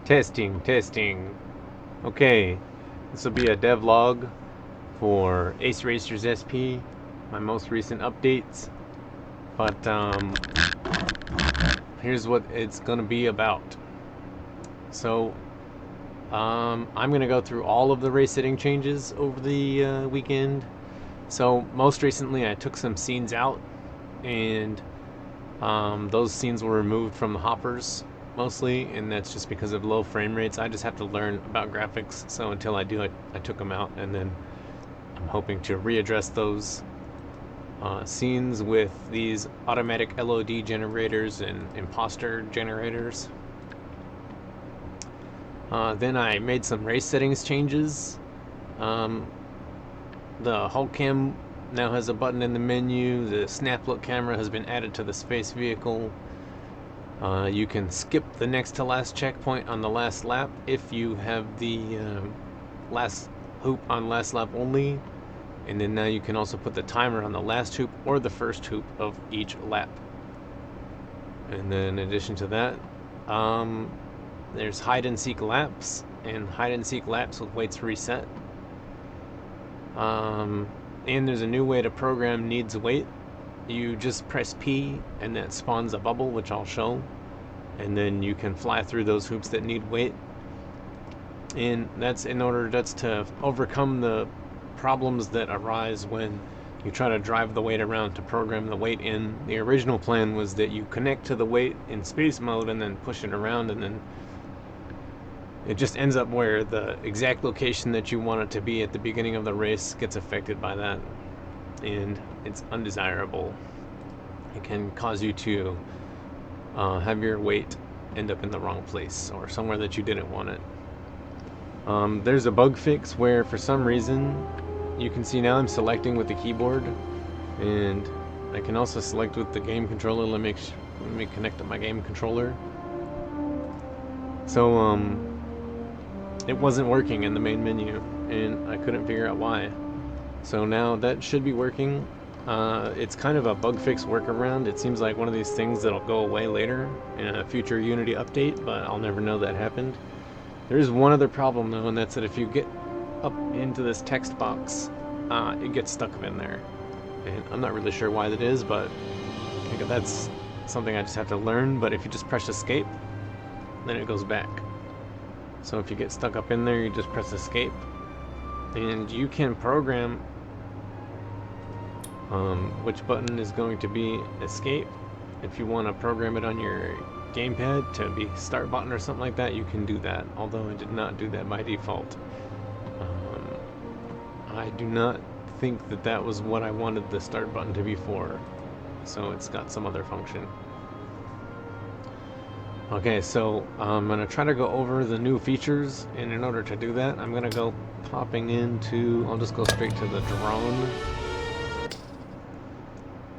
Testing. Okay, this will be a devlog for AceRacersSP, my most recent updates. But here's what it's gonna be about. So I'm gonna go through all of the race setting changes over the weekend. So most recently, I took some scenes out, and those scenes were removed from the hoppers mostly, and that's just because of low frame rates. I just have to learn about graphics, so until I do, I took them out, and then I'm hoping to readdress those scenes with these automatic LOD generators and imposter generators. Then I made some race settings changes. The Hulk Cam now has a button in the menu. The snap look camera has been added to the space vehicle. You can skip the next to last checkpoint on the last lap if you have the last hoop on last lap only. And then now you can also put the timer on the last hoop or the first hoop of each lap. And then in addition to that, there's hide and seek laps and hide and seek laps with weights reset. And there's a new way to program needs weight. You just press P and that spawns a bubble, which I'll show, and then you can fly through those hoops that need weight. And that's to overcome the problems that arise when you try to drive the weight around to program the weight in. The original plan was that you connect to the weight in space mode and then push it around, and then it just ends up where the exact location that you want it to be at the beginning of the race gets affected by that, and it's undesirable. It can cause you to have your weight end up in the wrong place or somewhere that you didn't want it. There's a bug fix where for some reason you can see now I'm selecting with the keyboard, and I can also select with the game controller. Let me connect up my game controller. So it wasn't working in the main menu, and I couldn't figure out why. So now that should be working. It's kind of a bug fix workaround. It seems like one of these things that'll go away later in a future Unity update, but I'll never know that happened. There is one other problem though, and that's that if you get up into this text box, it gets stuck in there. And I'm not really sure why that is, but I think that's something I just have to learn. But if you just press escape, then it goes back. So if you get stuck up in there, you just press escape, and you can program which button is going to be escape. If you want to program it on your gamepad to be start button or something like that, you can do that, although I did not do that by default. I do not think that that was what I wanted the start button to be for, so it's got some other function. Okay, so I'm going to try to go over the new features, and in order to do that, I'm going to go popping into, I'll just go straight to the drone.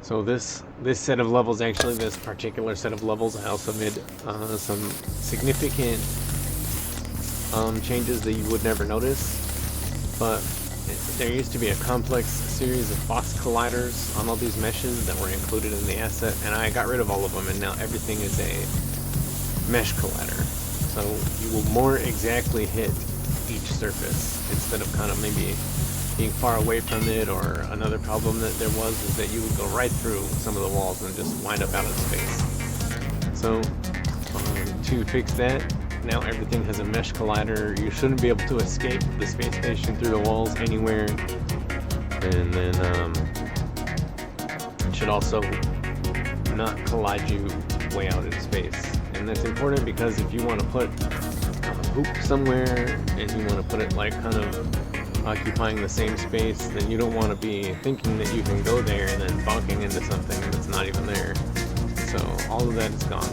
So this set of levels, actually this particular set of levels, I also made some significant changes that you would never notice. But there used to be a complex series of box colliders on all these meshes that were included in the asset, and I got rid of all of them, and now everything is a mesh collider, so you will more exactly hit each surface instead of kind of maybe being far away from it. Or another problem that there was is that you would go right through some of the walls and just wind up out of space. So to fix that, now everything has a mesh collider. You shouldn't be able to escape the space station through the walls anywhere, and then it should also not collide you way out in space. And that's important because if you want to put a hoop somewhere and you want to put it like kind of occupying the same space, then you don't want to be thinking that you can go there and then bonking into something that's not even there. So all of that is gone.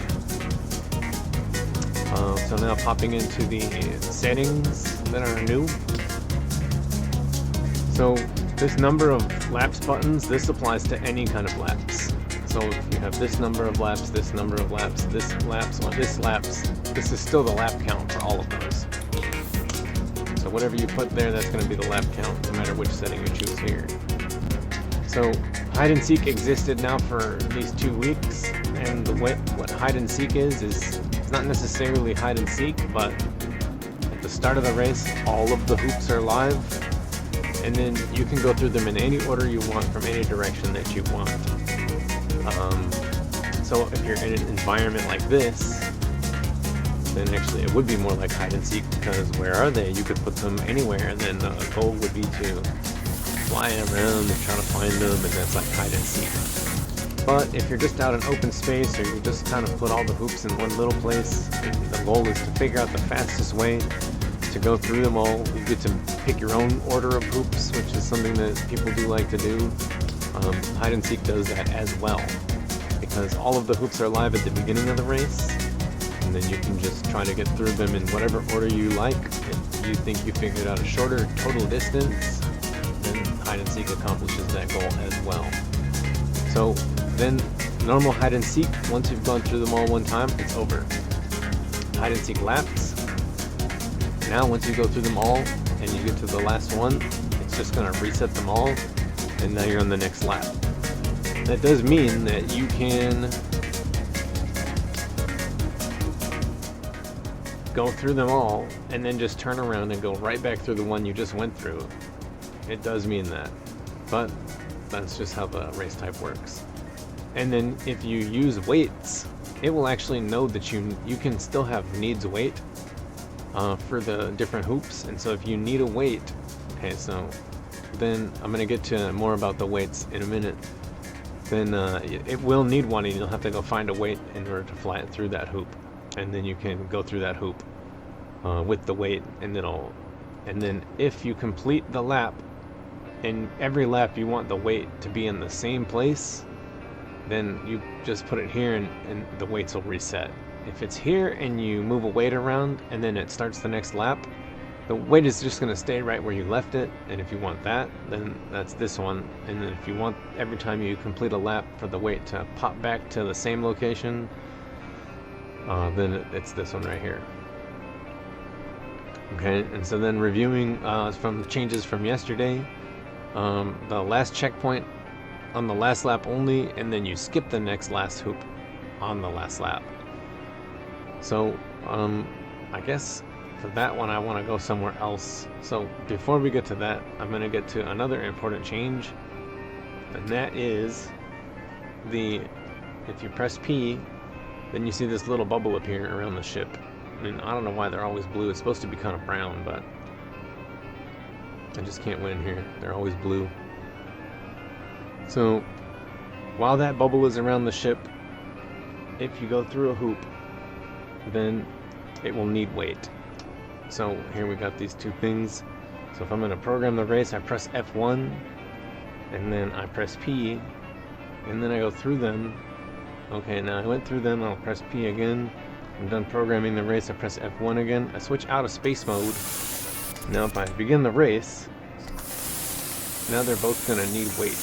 So now popping into the settings that are new. So this number of laps buttons, this applies to any kind of laps. So if you have this number of laps, this number of laps, this laps, or this laps, this is still the lap count for all of those. So whatever you put there, that's going to be the lap count, no matter which setting you choose here. So hide and seek existed now for at least 2 weeks, and what hide and seek is it's not necessarily hide and seek, but at the start of the race, all of the hoops are live, and then you can go through them in any order you want from any direction that you want. So if you're in an environment like this, then actually it would be more like hide and seek, because where are they? You could put them anywhere, and then the goal would be to fly around and try to find them, and that's like hide and seek. But if you're just out in open space, or you just kind of put all the hoops in one little place, the goal is to figure out the fastest way to go through them all. You get to pick your own order of hoops, which is something that people do like to do. Hide and seek does that as well, because all of the hoops are live at the beginning of the race, and then you can just try to get through them in whatever order you like. If you think you figured out a shorter total distance, then hide and seek accomplishes that goal as well. So then normal hide and seek, once you've gone through them all one time, it's over. Hide and seek laps. Now once you go through them all and you get to the last one, it's just going to reset them all, and now you're on the next lap. That does mean that you can go through them all and then just turn around and go right back through the one you just went through. It does mean that, but that's just how the race type works. And then if you use weights, it will actually know that you can still have needs weight for the different hoops. And so if you need a weight, okay, so then I'm going to get to more about the weights in a minute. Then it will need one, and you'll have to go find a weight in order to fly it through that hoop, and then you can go through that hoop with the weight, and then if you complete the lap, and every lap you want the weight to be in the same place, then you just put it here, and the weights will reset. If it's here and you move a weight around and then it starts the next lap, the weight is just going to stay right where you left it. And if you want that, then that's this one. And then if you want every time you complete a lap for the weight to pop back to the same location, then it's this one right here. Okay, and so then reviewing from changes from yesterday, the last checkpoint on the last lap only, and then you skip the next last hoop on the last lap. So I guess for that one I want to go somewhere else. So before we get to that, I'm going to get to another important change, and that is if you press P, then you see this little bubble appear around the ship. I mean, I don't know why they're always blue. It's supposed to be kind of brown, but I just can't win here. They're always blue. So while that bubble is around the ship, if you go through a hoop, then it will need weight. So here we got these two things. So if I'm going to program the race, I press F1, and then I press P, and then I go through them. Okay, now I went through them, I'll press P again. I'm done programming the race, I press F1 again. I switch out of space mode. Now if I begin the race, now they're both going to need weight.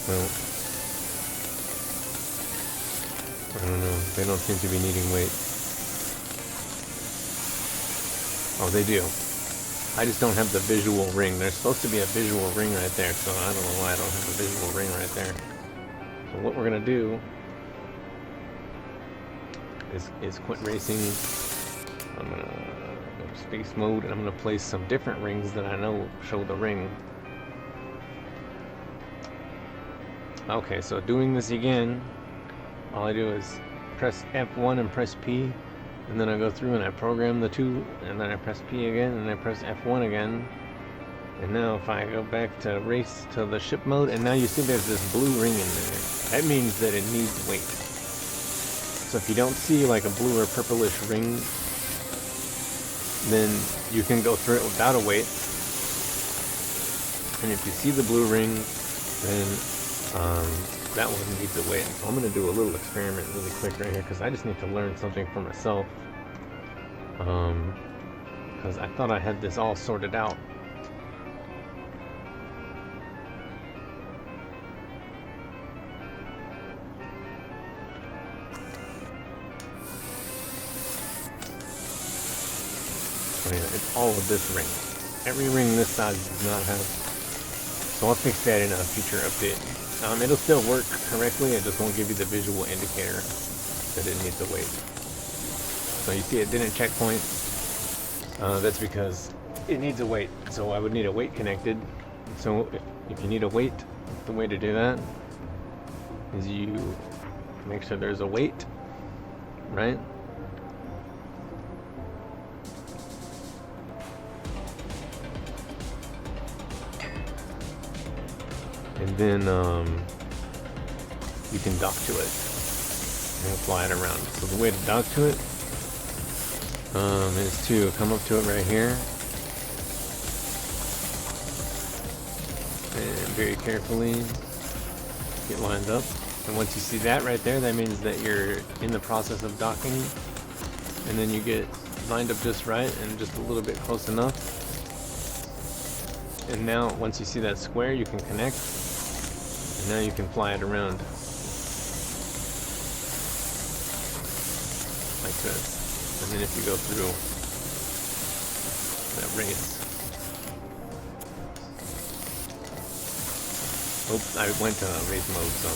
So I don't know, they don't seem to be needing weight. Oh, they do. I just don't have the visual ring. There's supposed to be a visual ring right there, so I don't know why I don't have a visual ring right there. So what we're going to do is quit racing. I'm going to go to space mode, and I'm going to place some different rings that I know show the ring. Okay, so doing this again, all I do is press F1 and press P, and then I go through and I program the two, and then I press P again, and I press F1 again. And now if I go back to race to the ship mode, and now you see there's this blue ring in there. That means that it needs weight. So if you don't see like a blue or purplish ring, then you can go through it without a weight. And if you see the blue ring, then that one needs a weight. So I'm going to do a little experiment really quick right here, because I just need to learn something for myself. Because I thought I had this all sorted out. So yeah, it's all of this ring. Every ring this size does not have. So I'll fix that in a future update. It'll still work correctly, it just won't give you the visual indicator that it needs a wait. So you see it didn't checkpoint. That's because it needs a wait. So I would need a wait connected. So if you need a wait, the way to do that is you make sure there's a wait, right? And then you can dock to it and fly it around. So the way to dock to it is to come up to it right here and very carefully get lined up. And once you see that right there, that means that you're in the process of docking. And then you get lined up just right and just a little bit close enough. And now once you see that square, you can connect. And now you can fly it around like this. And then if you go through that race. Oops, I went to race mode, so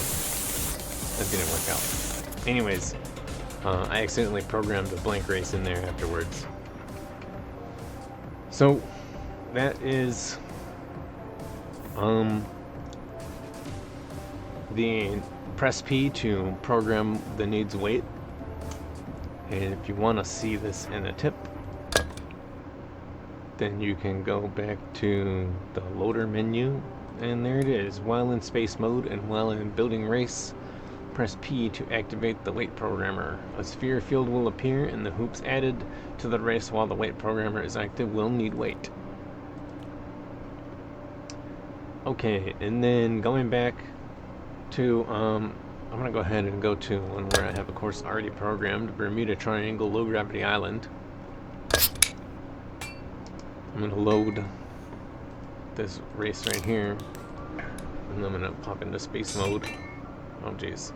that didn't work out. Anyways, I accidentally programmed a blank race in there afterwards. So that is the press P to program the needs wait. And if you want to see this in a tip, then you can go back to the loader menu, and there it is. While in space mode and while in building race, press P to activate the wait programmer. A sphere field will appear and the hoops added to the race while the wait programmer is active will need wait. Okay, and then going back to I'm going to go ahead and go to one where I have a course already programmed, Bermuda Triangle Low Gravity Island. I'm going to load this race right here, and I'm going to pop into space mode. Oh geez.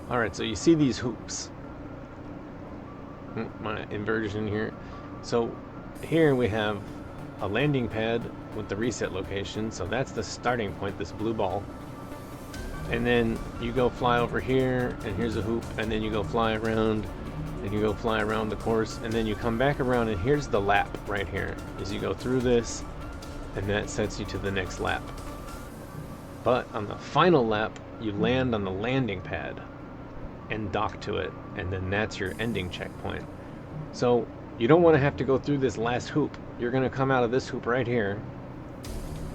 Alright, so you see these hoops. My inversion here. So here we have a landing pad with the reset location, so that's the starting point, this blue ball. And then you go fly over here, and here's a hoop, and then you go fly around, and you go fly around the course, and then you come back around, and here's the lap right here. As you go through this, and that sets you to the next lap. But on the final lap, you land on the landing pad and dock to it, and then that's your ending checkpoint. So you don't want to have to go through this last hoop. You're going to come out of this hoop right here,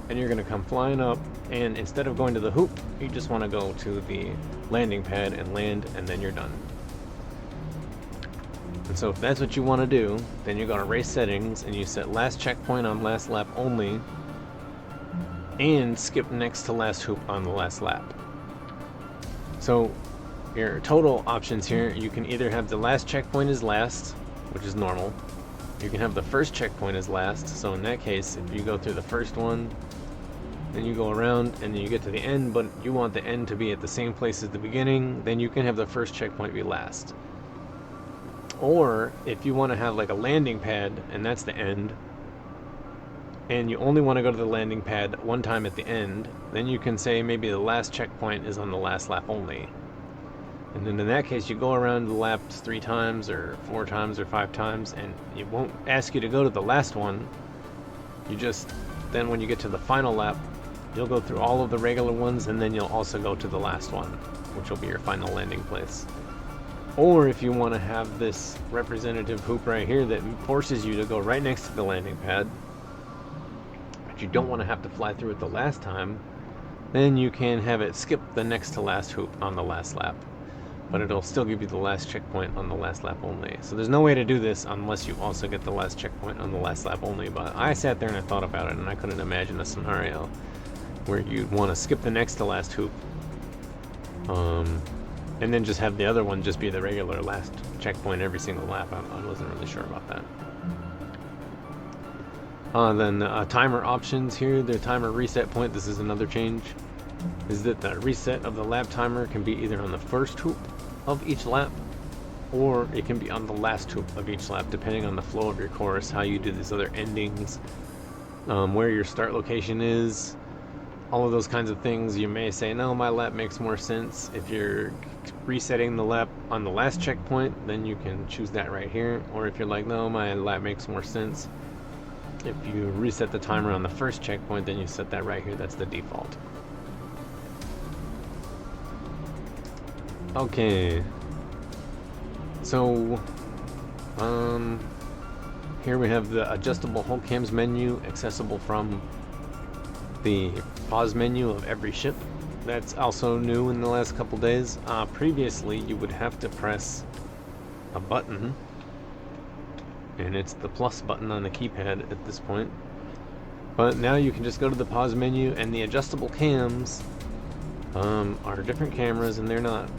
and you're going to come flying up, and instead of going to the hoop, you just want to go to the landing pad and land, and then you're done. And so if that's what you want to do, then you go to race settings and you set last checkpoint on last lap only, and skip next to last hoop on the last lap. So your total options here, you can either have the last checkpoint as last, which is normal. You can have the first checkpoint as last, so in that case, if you go through the first one, then you go around and then you get to the end, but you want the end to be at the same place as the beginning, then you can have the first checkpoint be last. Or if you want to have like a landing pad and that's the end, and you only want to go to the landing pad one time at the end, then you can say maybe the last checkpoint is on the last lap only. And then in that case, you go around the laps 3 times or 4 times or 5 times, and it won't ask you to go to the last one. You just, then when you get to the final lap, you'll go through all of the regular ones, and then you'll also go to the last one, which will be your final landing place. Or if you want to have this representative hoop right here that forces you to go right next to the landing pad, but you don't want to have to fly through it the last time, then you can have it skip the next to last hoop on the last lap. But it'll still give you the last checkpoint on the last lap only. So there's no way to do this unless you also get the last checkpoint on the last lap only. But I sat there and I thought about it, and I couldn't imagine a scenario where you'd want to skip the next to last hoop, and then just have the other one just be the regular last checkpoint every single lap. I wasn't really sure about that. Then timer options here, the timer reset point, this is another change, is that the reset of the lap timer can be either on the first hoop of each lap, or it can be on the last hoop of each lap, depending on the flow of your course, how you do these other endings, where your start location is, all of those kinds of things. You may say, no, my lap makes more sense. If you're resetting the lap on the last checkpoint, then you can choose that right here. Or if you're like, no, my lap makes more sense, if you reset the timer on the first checkpoint, then you set that right here. That's the default. Okay. So, here we have the adjustable whole cams menu, accessible from the pause menu of every ship. That's also new in the last couple days. Previously, you would have to press a button, and it's the plus button on the keypad at this point. But now you can just go to the pause menu, and the adjustable cams are different cameras, and they're not.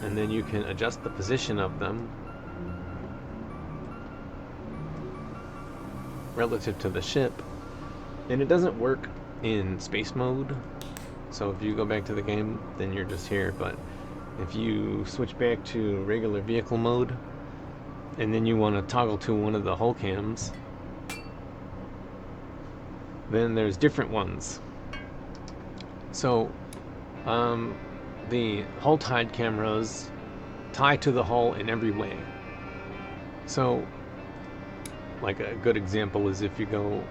And then you can adjust the position of them relative to the ship. And it doesn't work in space mode. So if you go back to the game, then you're just here. But if you switch back to regular vehicle mode, and then you want to toggle to one of the hull cams, then there's different ones. So the hull tied cameras tie to the hull in every way. So like a good example is if you go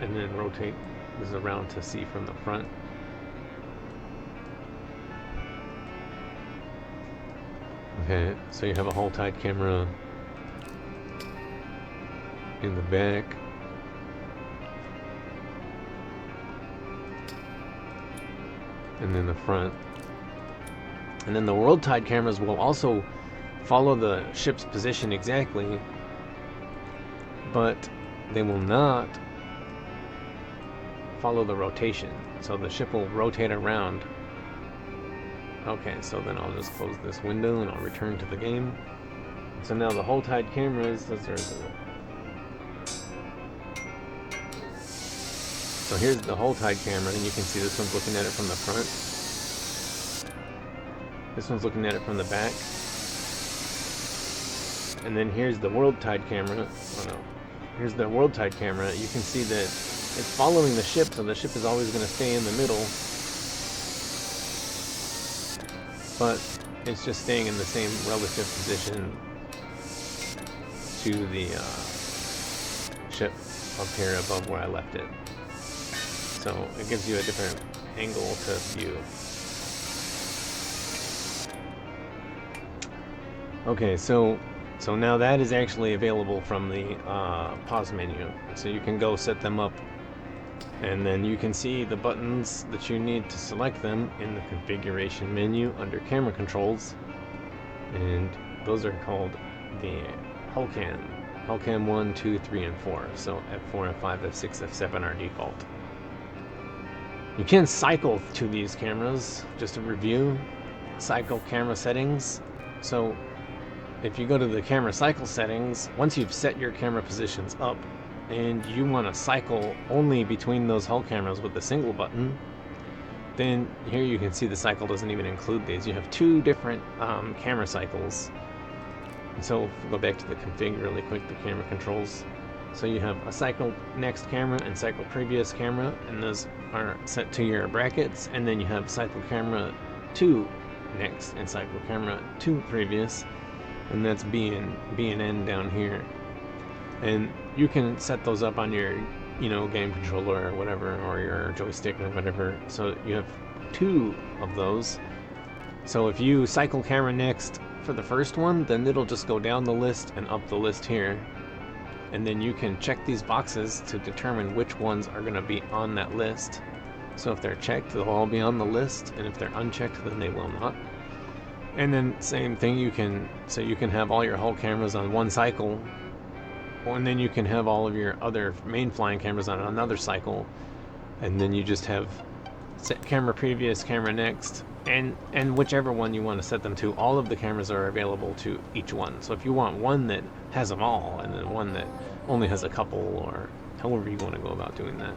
and then rotate this around to see from the front. Okay, so you have a hull tied camera in the back. And then the front. And then the world tied cameras will also follow the ship's position exactly, but they will not follow the rotation. So the ship will rotate around. Okay, so then I'll just close this window and I'll return to the game. So now the hull tied cameras, so here's the hull tied camera, and you can see this one's looking at it from the front. This one's looking at it from the back. And then here's the world tied camera. Oh no. Here's the world tied camera. You can see that it's following the ship, so the ship is always going to stay in the middle. But it's just staying in the same relative position to the ship up here above where I left it. So it gives you a different angle to view. Okay, so now that is actually available from the pause menu. So you can go set them up, and then you can see the buttons that you need to select them in the configuration menu under camera controls, and those are called the hull cam. Hull cam 1, 2, 3, and 4. So F4, F5, F6, F7 are default. You can cycle to these cameras. Just to review, cycle camera settings. So if you go to the camera cycle settings, once you've set your camera positions up and you want to cycle only between those hull cameras with a single button, then here you can see the cycle doesn't even include these. You have two different camera cycles. And so if we go back to the config really quick, the camera controls. So you have a cycle next camera and cycle previous camera, and those are set to your brackets. And then you have cycle camera 2 next and cycle camera 2 previous, and that's B and N down here. And you can set those up on your, game controller or whatever, or your joystick or whatever. So you have two of those. So if you cycle camera next for the first one, then it'll just go down the list and up the list here. And then you can check these boxes to determine which ones are going to be on that list. So if they're checked, they'll all be on the list, and if they're unchecked, then they will not. And then same thing, you can have all your hull cameras on one cycle, and then you can have all of your other main flying cameras on another cycle, and then you just have set camera previous, camera next, and whichever one you want to set them to. All of the cameras are available to each one. So if you want one that has them all, and then one that only has a couple, or however you want to go about doing that.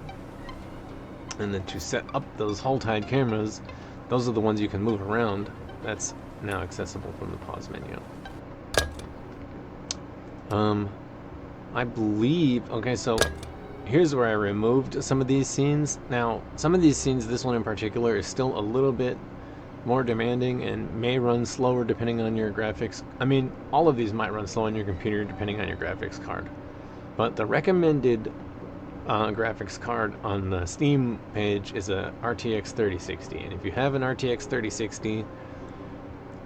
And then to set up those hull tied cameras, those are the ones you can move around. That's now accessible from the pause menu. I believe, okay, so here's where I removed some of these scenes. Now, some of these scenes, this one in particular, is still a little bit more demanding and may run slower depending on your graphics. I mean, all of these might run slow on your computer depending on your graphics card. But the recommended graphics card on the Steam page is a RTX 3060. And if you have an RTX 3060,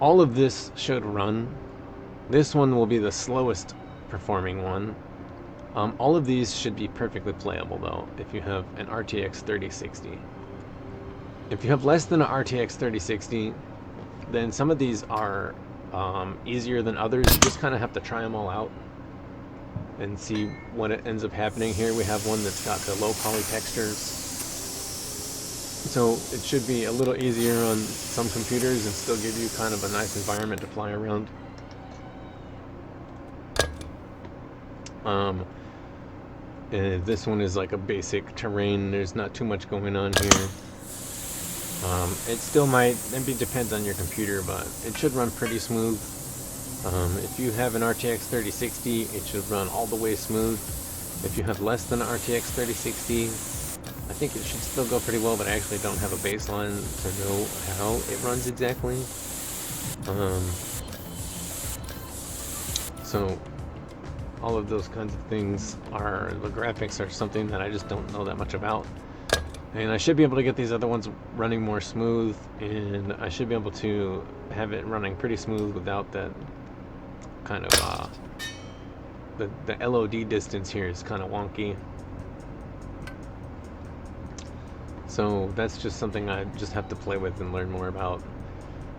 all of this should run. This one will be the slowest performing one. All of these should be perfectly playable though if you have an RTX 3060. If you have less than an RTX 3060, then some of these are easier than others. You just kind of have to try them all out and see what it ends up happening. Here we have one that's got the low poly textures, so it should be a little easier on some computers and still give you kind of a nice environment to fly around. This one is like a basic terrain. There's not too much going on here. It still might, maybe depends on your computer, but it should run pretty smooth. If you have an RTX 3060, it should run all the way smooth. If you have less than an RTX 3060, I think it should still go pretty well, but I actually don't have a baseline to know how it runs exactly. So all of those kinds of things are, the graphics are something that I just don't know that much about. And I should be able to get these other ones running more smooth, and I should be able to have it running pretty smooth without that kind of, the LOD distance here is kind of wonky. So that's just something I just have to play with and learn more about.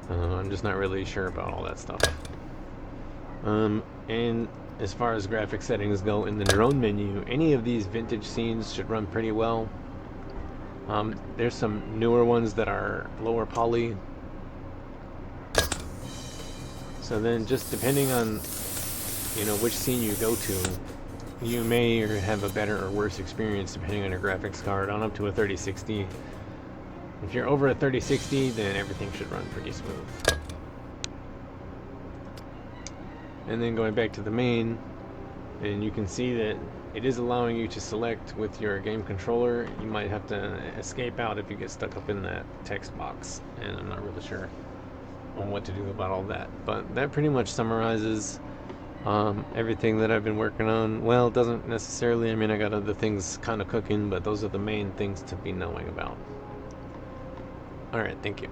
I'm just not really sure about all that stuff. And as far as graphic settings go, in the drone menu, any of these vintage scenes should run pretty well. There's some newer ones that are lower poly. So then just depending on, you know, which scene you go to, you may have a better or worse experience depending on your graphics card, on up to a 3060. If you're over a 3060, then everything should run pretty smooth. And then going back to the main, and you can see that it is allowing you to select with your game controller. You might have to escape out if you get stuck up in that text box, and I'm not really sure on what to do about all that. But that pretty much summarizes everything that I've been working on. Well, it doesn't necessarily. I mean, I got other things kind of cooking, but those are the main things to be knowing about. Alright, thank you.